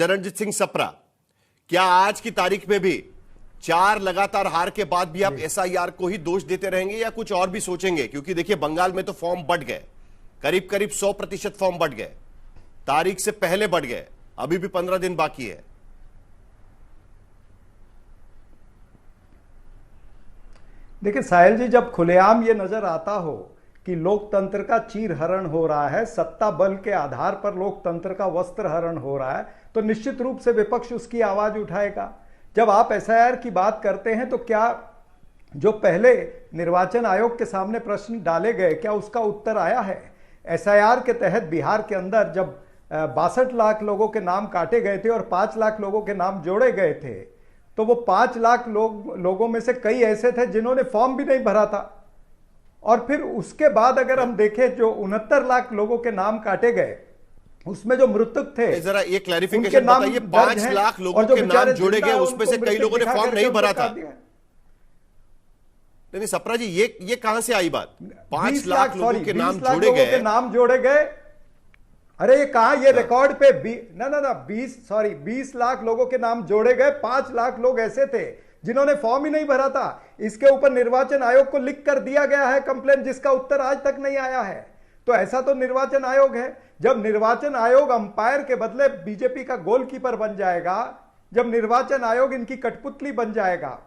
चरणजीत सिंह सप्रा, क्या आज की तारीख में भी 4 लगातार हार के बाद भी आप एसआईआर को ही दोष देते रहेंगे या कुछ और भी सोचेंगे? क्योंकि देखिए बंगाल में तो फॉर्म बढ़ गए, करीब करीब 100% फॉर्म बढ़ गए, तारीख से पहले बढ़ गए, अभी भी 15 दिन बाकी है। देखिए साहिल जी, जब खुलेआम ये नजर आता हो कि लोकतंत्र का चीरहरण हो रहा है, सत्ता बल के आधार पर लोकतंत्र का वस्त्रहरण हो रहा है, तो निश्चित रूप से विपक्ष उसकी आवाज उठाएगा। जब आप एसआईआर की बात करते हैं तो क्या जो पहले निर्वाचन आयोग के सामने प्रश्न डाले गए, क्या उसका उत्तर आया है? एसआईआर के तहत बिहार के अंदर जब 62 लाख लोगों के नाम काटे गए थे और 5 लाख लोगों के नाम जोड़े गए थे, तो वो 5 लाख लोगों में से कई ऐसे थे जिन्होंने फॉर्म भी नहीं भरा था। और फिर उसके बाद अगर हम देखें, जो 69 लाख लोगों के नाम काटे गए, उसमें जो मृतक थे, जरा ये क्लैरिफिकेशन बताइए, 5 लाख लोगों के नाम जोड़े गए, उसमें से कई लोगों ने फॉर्म नहीं भरा था। नहीं सप्रा जी, ये कहां से आई बात? 5 लाख लोगों के नाम जोड़े गए, नाम जोड़े गए। अरे ये कहा, ये रिकॉर्ड पे 20 लाख लोगों के नाम जोड़े गए, 5 लाख लोग ऐसे थे जिन्होंने फॉर्म ही नहीं भरा था। इसके ऊपर निर्वाचन आयोग को लिख कर दिया गया है कंप्लेंट, जिसका उत्तर आज तक नहीं आया है। तो ऐसा तो निर्वाचन आयोग है। जब निर्वाचन आयोग अंपायर के बदले बीजेपी का गोलकीपर बन जाएगा, जब निर्वाचन आयोग इनकी कठपुतली बन जाएगा,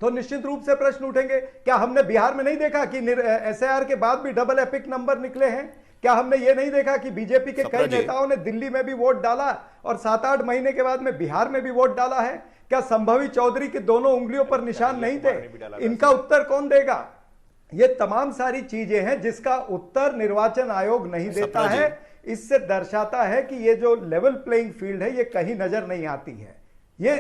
तो निश्चित रूप से प्रश्न उठेंगे। क्या हमने बिहार में नहीं देखा कि एसआईआर के बाद भी डबल एपिक नंबर निकले हैं? क्या हमने ये नहीं देखा कि बीजेपी के कई नेताओं ने दिल्ली में भी वोट डाला और 7-8 महीने के बाद में बिहार में भी वोट डाला है? क्या संभवी चौधरी के दोनों उंगलियों पर निशान नहीं थे? इनका उत्तर कौन देगा? ये तमाम सारी चीजें हैं जिसका उत्तर निर्वाचन आयोग नहीं देता है। इससे दर्शाता है कि ये जो लेवल प्लेइंग फील्ड है, ये कहीं नजर नहीं आती है। ये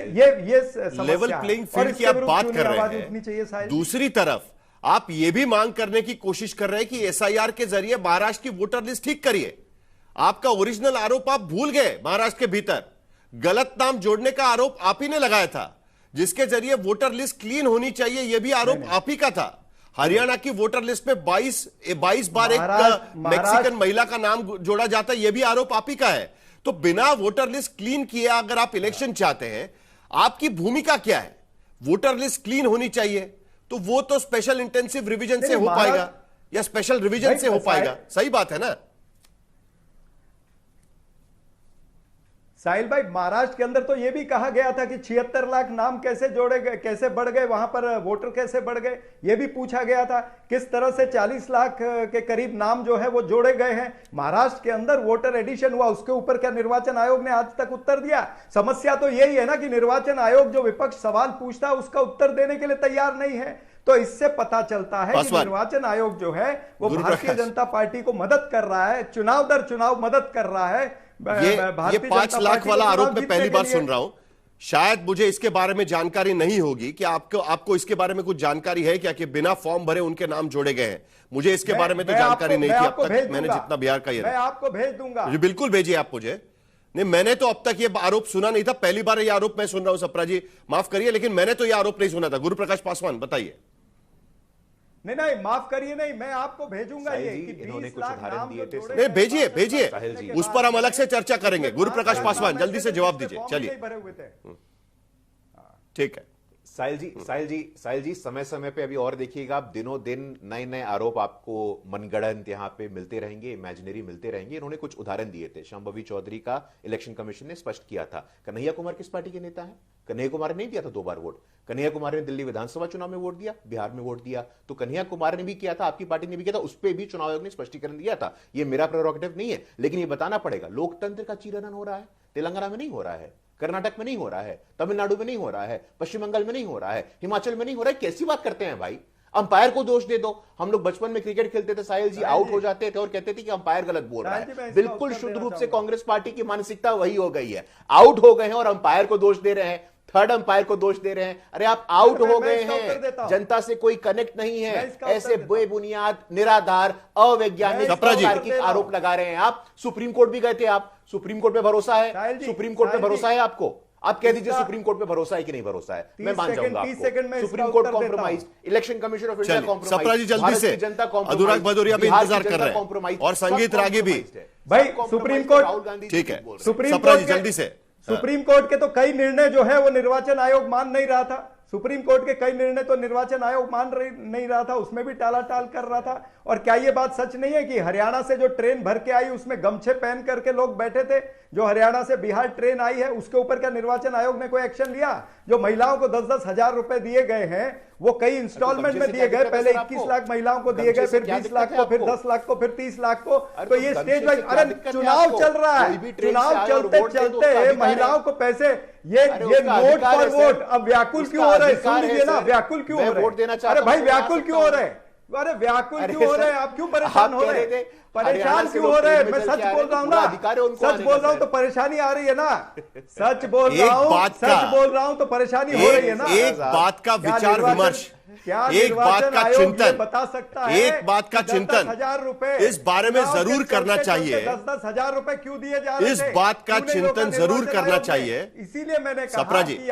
लेवल प्लेइंग फील्ड की आप बात कर रहे हैं। दूसरी तरफ आप ये भी मांग करने की कोशिश कर रहे हैं कि एसआईआर के जरिए महाराष्ट्र की वोटर लिस्ट ठीक करिए। आपका ओरिजिनल आरोप आप भूल गए। महाराष्ट्र के भीतर गलत नाम जोड़ने का आरोप आप ही ने लगाया था, जिसके जरिए वोटर लिस्ट क्लीन होनी चाहिए, यह भी आरोप आप ही का था। हरियाणा की वोटर लिस्ट में 22 बार एक मैक्सिकन महिला का नाम जोड़ा जाता है, यह भी आरोप आप ही का है। तो बिना वोटर लिस्ट क्लीन किए अगर आप इलेक्शन चाहते हैं, आपकी भूमिका क्या है? वोटर लिस्ट क्लीन होनी चाहिए, तो वो तो स्पेशल इंटेंसिव रिवीजन से हो पाएगा या स्पेशल रिवीजन से हो पाएगा। सही बात है ना साहिल भाई? महाराष्ट्र के अंदर तो यह भी कहा गया था कि 76 लाख नाम कैसे जोड़े गए, कैसे बढ़ गए, वहां पर वोटर कैसे बढ़ गए, यह भी पूछा गया था। किस तरह से 40 लाख के करीब नाम जो है वो जोड़े गए हैं। महाराष्ट्र के अंदर वोटर एडिशन हुआ, उसके ऊपर क्या निर्वाचन आयोग ने आज तक उत्तर दिया? समस्या तो यही है ना कि निर्वाचन आयोग जो विपक्ष सवाल पूछता है उसका उत्तर देने के लिए तैयार नहीं है। तो इससे पता चलता है कि निर्वाचन आयोग जो है वो भारतीय जनता पार्टी को मदद कर रहा है, चुनाव दर चुनाव मदद कर रहा है। ये 5 लाख वाला आरोप मैं पहली बार सुन रहा हूं। शायद मुझे इसके बारे में जानकारी नहीं होगी। कि आपको इसके बारे में कुछ जानकारी है क्या कि बिना फॉर्म भरे उनके नाम जोड़े गए हैं? मुझे इसके बारे में तो जानकारी नहीं थी अब तक। मैंने जितना बिहार का, मैं आपको भेज दूंगा। बिल्कुल भेजिए आप मुझे। नहीं, मैंने तो अब तक ये आरोप सुना नहीं था, पहली बार ये आरोप मैं सुन रहा हूं। सप्रा जी माफ करिए, लेकिन मैंने तो ये आरोप नहीं सुना था। गुरु प्रकाश पासवान बताइए। नहीं, माफ करिए, नहीं, मैं आपको भेजूंगा ये कि 20 लाख नाम दिए थे। नहीं, भेजिए, उस पर हम अलग से चर्चा करेंगे। गुरु प्रकाश पासवान जल्दी से जवाब दीजिए। चलिए, ठीक है। साहिल जी समय समय पे अभी और देखिएगा, आप दिनों दिन नए नए आरोप आपको मनगढ़ंत यहां पे मिलते रहेंगे, इमेजिनरी मिलते रहेंगे। इन्होंने कुछ उदाहरण दिए थे। शांभवी चौधरी का इलेक्शन कमीशन ने स्पष्ट किया था। कन्हैया कुमार किस पार्टी के नेता है? कन्हैया कुमार ने नहीं दिया था 2 बार वोट। कन्हैया कुमार ने दिल्ली विधानसभा चुनाव में वोट दिया, बिहार में वोट दिया। तो कन्हैया कुमार ने भी किया था, आपकी पार्टी ने भी किया था, उस पर भी चुनाव आयोग ने स्पष्टीकरण दिया था। यह मेरा प्रेरोगेटिव नहीं है, लेकिन यह बताना पड़ेगा। लोकतंत्र का चीरहरण हो रहा है, तेलंगाना में नहीं हो रहा है, कर्नाटक में नहीं हो रहा है, तमिलनाडु में नहीं हो रहा है, पश्चिम बंगाल में नहीं हो रहा है, हिमाचल में नहीं हो रहा है। कैसी बात करते हैं भाई? अंपायर को दोष दे दो। हम लोग बचपन में क्रिकेट खेलते थे साहिल जी, आउट हो जाते थे और कहते थे कि अंपायर गलत बोल रहा है। बिल्कुल शुद्ध रूप से कांग्रेस पार्टी की मानसिकता वही हो गई है। आउट हो गए हैं और अंपायर को दोष दे रहे हैं, थर्ड अंपायर को दोष दे रहे हैं। अरे आप आउट हो गए हैं, जनता से कोई कनेक्ट नहीं है। ऐसे बेबुनियाद, निराधार, अवैज्ञानिक तार्किक आरोप लगा रहे हैं आप। सुप्रीम कोर्ट भी गए थे आप। सुप्रीम कोर्ट पे भरोसा है? सुप्रीम कोर्ट पे भरोसा है आपको? आप कह दीजिए सुप्रीम कोर्ट पे भरोसा है कि नहीं भरोसा है। मैं मान जाऊंगा आपको। Supreme court compromise, election commission of India compromise, Sapra ji जल्दी से, जनता कॉम्प्रोमाइज, अनुराग भदौरिया भी इंतजार कर रहे हैं और संगीत रागी भी। भाई सुप्रीम कोर्ट, ठीक है, सुप्रीम सप्रा जी कोर्ट जल्दी से। सुप्रीम कोर्ट के तो कई निर्णय जो है वो निर्वाचन आयोग मान नहीं रहा था। सुप्रीम कोर्ट के कई निर्णय तो निर्वाचन आयोग नहीं रहा था, उसमें भी टालाटाल कर रहा था। और क्या ये बात सच नहीं है कि हरियाणा से जो ट्रेन भर के आई उसमें गमछे पहन करके लोग बैठे थे? जो हरियाणा से बिहार ट्रेन आई है उसके ऊपर क्या निर्वाचन आयोग ने कोई एक्शन लिया? जो महिलाओं को 10-10 हजार रुपए दिए गए हैं वो कई इंस्टॉलमेंट में दिए गए, पहले 21 लाख महिलाओं को दिए गए, फिर 20 लाख को, फिर 10 लाख को, फिर 30 लाख को। तो ये स्टेज वाइज, अरे चुनाव चल रहा है, चुनाव चलते चलते महिलाओं को पैसे, ये नोट फॉर वोट। अब व्याकुल क्यों हो रहे? सुन लीजिए ना, व्याकुल क्यों हो रहे? अरे भाई व्याकुल क्यों हो रहे? अरे व्याकुल क्यों हो रहे हैं आप? क्यों परेशान हो रहे हैं? परेशान क्यों हो रहे हैं? मैं सच बोल रहा हूं ना, सच बोल रहा हूं तो परेशानी आ रही है ना। सच बोल रहा हूं तो परेशानी हो रही है ना। एक बात का विचार विमर्श, एक बात का चिंतन बता सकता है, एक बात का चिंतन 10,000 रुपए इस बारे में जरूर करना चाहिए। 10-10 हजार रुपए क्यों दिए जा रहे थे? इस बात का चिंतन जरूर करना चाहिए। इसीलिए मैंने कहा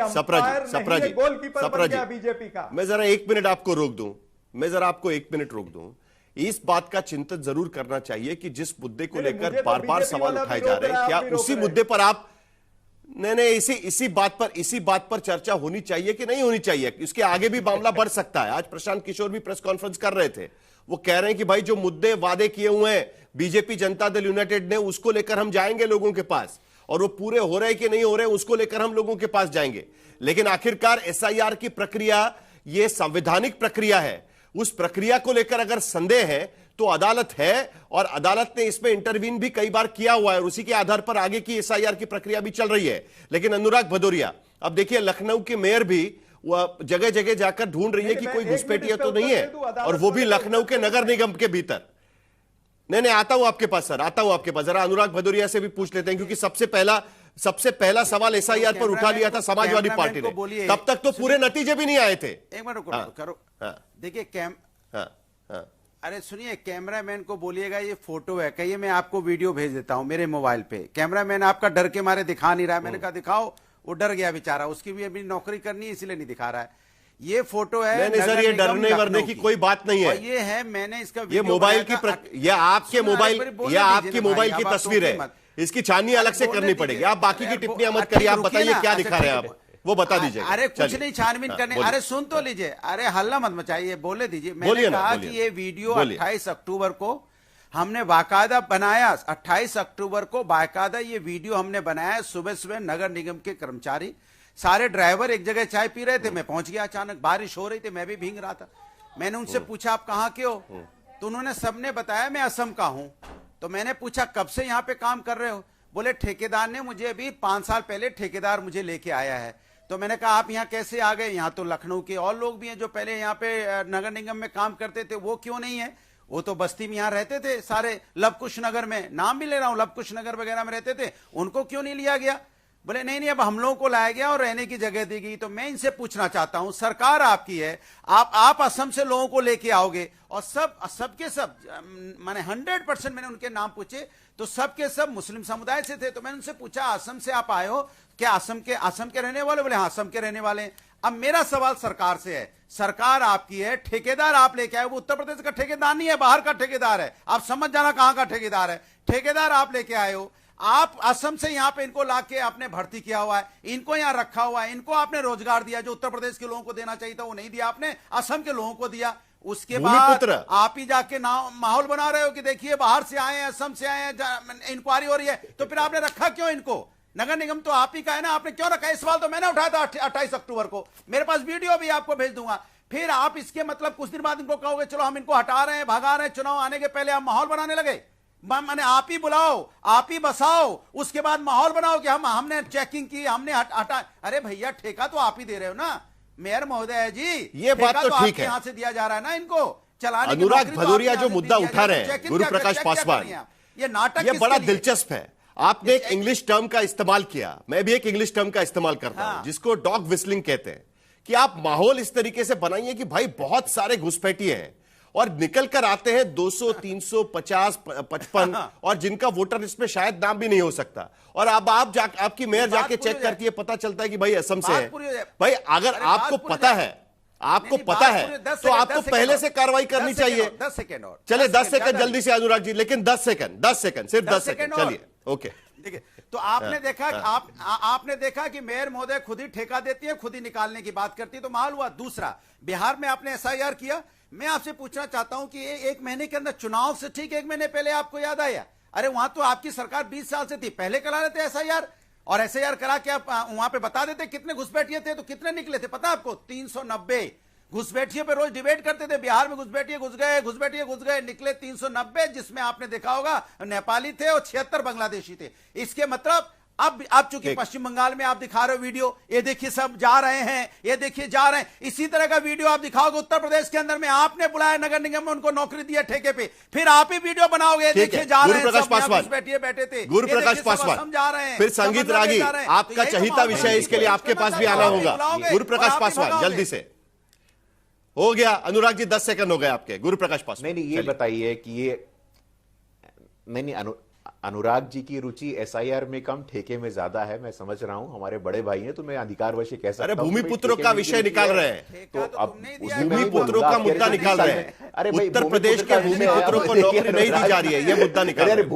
सप्रा जी, गोलकीपर बीजेपी का। मैं जरा 1 मिनट आपको रोक दूं, मैं जरा आपको 1 मिनट रोक दूं। इस बात का चिंतन जरूर करना चाहिए कि जिस मुद्दे को लेकर बार बार सवाल उठाए जा रहे हैं, क्या उसी मुद्दे पर आप नहीं इसी बात पर चर्चा होनी चाहिए कि नहीं होनी चाहिए? इसके आगे भी मामला बढ़ सकता है। आज प्रशांत किशोर भी प्रेस कॉन्फ्रेंस कर रहे थे, वो कह रहे हैं कि भाई जो मुद्दे वादे किए हुए हैं बीजेपी जनता दल यूनाइटेड ने, उसको लेकर हम जाएंगे लोगों के पास, और वो पूरे हो रहे कि नहीं हो रहे उसको लेकर हम लोगों के पास जाएंगे। लेकिन आखिरकार एसआईआर की प्रक्रिया ये संवैधानिक प्रक्रिया है, उस प्रक्रिया को लेकर अगर संदेह है तो अदालत है, और अदालत ने इसमें इंटरवीन भी कई बार किया हुआ है, और उसी के आधार पर आगे की एसआईआर की प्रक्रिया भी चल रही है। लेकिन अनुराग भदौरिया, अब देखिए लखनऊ के मेयर भी जगह जगह जाकर ढूंढ रही है कि कोई घुसपैठिया तो नहीं है, और वो भी लखनऊ के नगर निगम के भीतर। नहीं आता हूं आपके पास सर, आता हूं आपके पास। जरा अनुराग भदौरिया से भी पूछ लेते हैं, क्योंकि सबसे पहला सवाल एसआईआर पर उठा लिया था समाजवादी पार्टी ने, तब तक तो पूरे नतीजे भी नहीं आए थे। एक मिनट करो, देखिए अरे सुनिए, कैमरामैन को बोलिएगा ये फोटो है, कहिए मैं आपको वीडियो भेज देता हूं मेरे मोबाइल पे। कैमरामैन आपका डर के मारे दिखा नहीं रहा है। मैंने कहा दिखाओ, वो डर गया बेचारा, उसकी भी अभी नौकरी करनी है इसलिए नहीं दिखा रहा है। ये फोटो है। नहीं सर, ये डरने वरने की कोई बात नहीं है। ये है, मैंने इसका ये मोबाइल की ये आपकी मोबाइल की तस्वीर है, इसकी छाननी अलग से करनी पड़ेगी। आप बाकी की टिप्पणियां मत करिए, आप बताइए क्या दिखा रहे हैं आप, वो बता दीजिए। अरे कुछ नहीं छानबीन करने, अरे सुन तो लीजिए, अरे हल्ला मत मचाइए, बोले दीजिए। मैंने कहा कि ये वीडियो 28 अक्टूबर को हमने बाकायदा बनाया, 28 अक्टूबर को बाकायदा ये वीडियो हमने बनाया। सुबह सुबह नगर निगम के कर्मचारी सारे ड्राइवर एक जगह चाय पी रहे थे, मैं पहुंच गया, अचानक बारिश हो रही थी, मैं भी भीग रहा था। मैंने उनसे पूछा आप कहां के हो, तो उन्होंने सबने बताया मैं असम का हूं। तो मैंने पूछा कब से यहां पे काम कर रहे हो? बोले ठेकेदार ने मुझे अभी 5 साल पहले ठेकेदार मुझे लेके आया है। तो मैंने कहा आप यहाँ कैसे आ गए? यहाँ तो लखनऊ के और लोग भी हैं जो पहले यहाँ पे नगर निगम में काम करते थे, वो क्यों नहीं है? वो तो बस्ती में यहाँ रहते थे सारे, लवकुश नगर में, नाम भी ले रहा हूं, लवकुश नगर वगैरह में रहते थे, उनको क्यों नहीं लिया गया? बोले नहीं अब हम लोगों को लाया गया और रहने की जगह दी गई। तो मैं इनसे पूछना चाहता हूं, सरकार आपकी है, आप असम से लोगों को लेके आओगे, और सबके सब माने 100% मैंने उनके नाम पूछे, तो सबके सब मुस्लिम समुदाय से थे। तो मैंने उनसे पूछा असम से आप आए हो क्या? असम के रहने वाले? बोले हाँ असम के रहने वाले हैं। अब मेरा सवाल सरकार से है, सरकार आपकी है, ठेकेदार आप लेके आए, वो उत्तर प्रदेश का ठेकेदार नहीं है, बाहर का ठेकेदार है। आप समझ जाना कहां का ठेकेदार है। ठेकेदार आप लेके आए हो, आप असम से यहां पे इनको लाके आपने भर्ती किया हुआ है, इनको यहां रखा हुआ है, इनको आपने रोजगार दिया जो उत्तर प्रदेश के लोगों को देना चाहिए था वो नहीं दिया आपने, असम के लोगों को दिया। उसके बाद आप ही जाके माहौल बना रहे हो कि देखिए बाहर से आए हैं, असम से आए हैं, इंक्वायरी हो रही है। तो फिर आपने रखा क्यों इनको? नगर निगम तो आप ही का है ना, आपने क्यों रखा? इस सवाल तो मैंने उठाया था 28 अक्टूबर को, मेरे पास वीडियो भी आपको भेज दूंगा। फिर आप इसके मतलब कुछ दिन बाद इनको कहोगे चलो हम इनको हटा रहे हैं, भगा रहे हैं, चुनाव आने के पहले आप माहौल बनाने लगे। माने आप ही बुलाओ, आप ही बसाओ, उसके बाद माहौल बनाओ कि हमने चेकिंग की, हमने हटा। अरे भैया ठेका तो आप ही दे रहे हो ना मेयर महोदय जी, ये बात तो ठीक है, यहां से दिया जा रहा है ना इनको चलाने। अनुराग भदौरिया जो मुद्दा उठा रहे हैं गुरु प्रकाश पासवान, ये नाटक, ये बड़ा दिलचस्प है। आपने एक इंग्लिश टर्म का इस्तेमाल किया, मैं भी एक इंग्लिश टर्म का इस्तेमाल करता हूं जिसको डॉग विस्लिंग कहते हैं, कि आप माहौल इस तरीके से बनाइए कि भाई बहुत सारे घुसपैठिए हैं और निकल कर आते हैं 200, 300, 50, 55, और जिनका वोटर लिस्ट में शायद नाम भी नहीं हो सकता। और अब आपकी मेयर जाके चेक करती है, पता चलता है कि भाई असम से है। भाई अगर आपको पता है, तो आपको पहले से कार्रवाई करनी चाहिए। 10 सेकंड और चले 10 सेकंड जल्दी से अनुराग जी, लेकिन 10 सेकंड, सिर्फ 10 सेकंड, चलिए ओके। देखिए, तो आपने देखा आपने देखा कि मेयर महोदय खुद ही ठेका देती है, खुद ही निकालने की बात करती है, तो माल हुआ। दूसरा, बिहार में आपने एसआईआर किया। मैं आपसे पूछना चाहता हूं कि एक महीने के अंदर चुनाव से ठीक 1 महीने पहले आपको याद आया, अरे वहां तो आपकी सरकार 20 साल से थी, पहले करा लेते एसआईआर, और एसआईआर करा के आप वहां पे बता देते कितने घुसपैठिए थे, तो कितने निकले थे पता आपको? 390 घुसपैठियों पे रोज डिबेट करते थे, बिहार में घुसपैठिए घुस गए, निकले 390, जिसमें आपने देखा होगा नेपाली थे और 76 बांग्लादेशी थे। इसके मतलब अब चूंकि पश्चिम बंगाल में आप दिखा रहे हो वीडियो, ये देखिए सब जा रहे हैं, ये देखिए जा रहे हैं, इसी तरह का वीडियो आप दिखाओगे उत्तर प्रदेश के अंदर में, आपने बुलाया नगर निगम में, उनको नौकरी दिया ठेके पे, फिर आप ही वीडियो बनाओगे, देखिए जा रहे हैं, बैठे थे गुरु प्रकाश पासवान, समझा रहे हैं, फिर संगीत रागी, आपका चहीता विषय है, इसके लिए आपके पास भी आना होगा। गुरु प्रकाश पासवान जल्दी से हो गया। अनुराग जी 10 सेकंड हो गए आपके। गुरु प्रकाश पासवान, नहीं, ये बताइए कि ये नहीं अनुराग जी की रुचि एसआईआर में कम, ठेके में ज्यादा है। मैं समझ रहा हूं, हमारे बड़े भाई हैं, तो मैं अधिकारवश कह सकता हूं। अरे भूमिपुत्रों का विषय निकाल रहे हैं, तो अब भूमिपुत्रों का मुद्दा निकाल रहे हैं। अरे उत्तर प्रदेश के भूमिपुत्रों को नौकरी नहीं दी जा रही है, ये मुद्दा निकाल रहे हैं।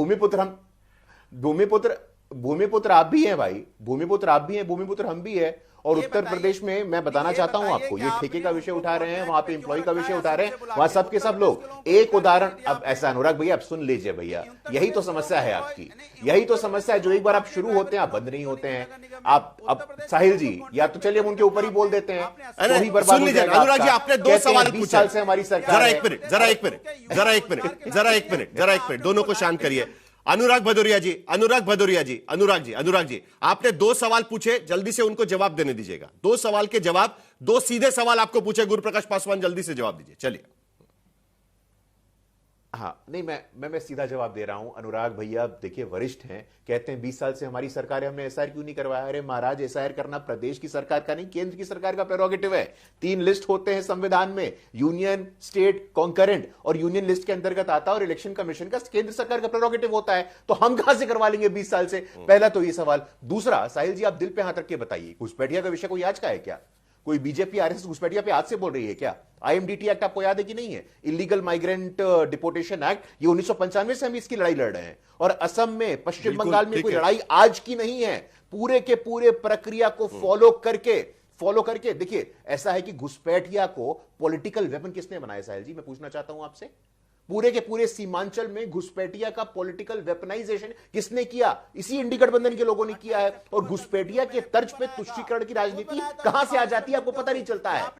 भूमिपुत्र आप भी हैं भाई, भूमिपुत्र आप भी हैं, भूमिपुत्र हम भी है। और उत्तर प्रदेश में मैं बताना चाहता हूं आपको, ये ठेके का विषय उठा रहे हैं, वहां पे एम्प्लॉय का विषय उठा रहे हैं, वहां सब के सब लोग। एक उदाहरण अब ऐसा, अनुराग भैया आप सुन लीजिए भैया, यही तो समस्या है आपकी, यही तो समस्या है, जो एक बार आप शुरू होते हैं आप बंद नहीं होते हैं। आप अब साहिल जी, या तो चलिए हम उनके ऊपर ही बोल देते हैं, तो ही बर्बाद हो जाएगा। अनुराग जी आपने 2 सवाल 20 साल से हमारी सरकार। जरा एक मिनट, दोनों को शांत करिए। अनुराग भदौरिया जी, आपने 2 सवाल पूछे, जल्दी से उनको जवाब देने दीजिएगा। 2 सवाल के जवाब, 2 सीधे सवाल आपको पूछे गुरु प्रकाश पासवान, जल्दी से जवाब दीजिए। चलिए। हाँ, नहीं, मैं सीधा जवाब दे रहा हूं। अनुराग भैया देखिए वरिष्ठ हैं, कहते हैं 20 साल से हमारी सरकार है, हमने एसआईआर क्यों नहीं करवाया? अरे महाराज, एसआईआर करना प्रदेश की सरकार का नहीं, केंद्र की सरकार का प्रेरोगेटिव है। 3 लिस्ट होते हैं संविधान में, यूनियन, स्टेट, कॉन्करेंट, और यूनियन लिस्ट के अंतर्गत आता है, और इलेक्शन कमीशन का केंद्र सरकार का प्रेरोगेटिव होता है। तो हम कहां से करवा लेंगे 20 साल से? पहला तो ये सवाल। दूसरा, साहिल जी आप दिल पे हाथ रख के बताइए, घुसपैठिया का विषय कोई आज का है क्या? कोई बीजेपी आरएसएस घुसपैठिया पे आज से बोल रही है क्या? आईएमडीटी एक्ट आपको याद है कि नहीं है? इलीगल माइग्रेंट डिपोर्टेशन एक्ट, ये 1995 से हम इसकी लड़ाई लड़ रहे हैं। और असम में, पश्चिम बंगाल में कोई लड़ाई आज की नहीं है, पूरे के पूरे प्रक्रिया को फॉलो करके देखिए, ऐसा है कि घुसपैठिया को पॉलिटिकल वेपन किसने बनाया? साहिल जी मैं पूछना चाहता हूं आपसे, पूरे के पूरे सीमांचल में घुसपैठिया का पॉलिटिकल वेपनाइजेशन किसने किया? इसी इंडी गठबंधन के लोगों ने किया है। और घुसपैठिया के तर्ज पे तुष्टीकरण की राजनीति कहां से आ जाती है आपको पता नहीं चलता है।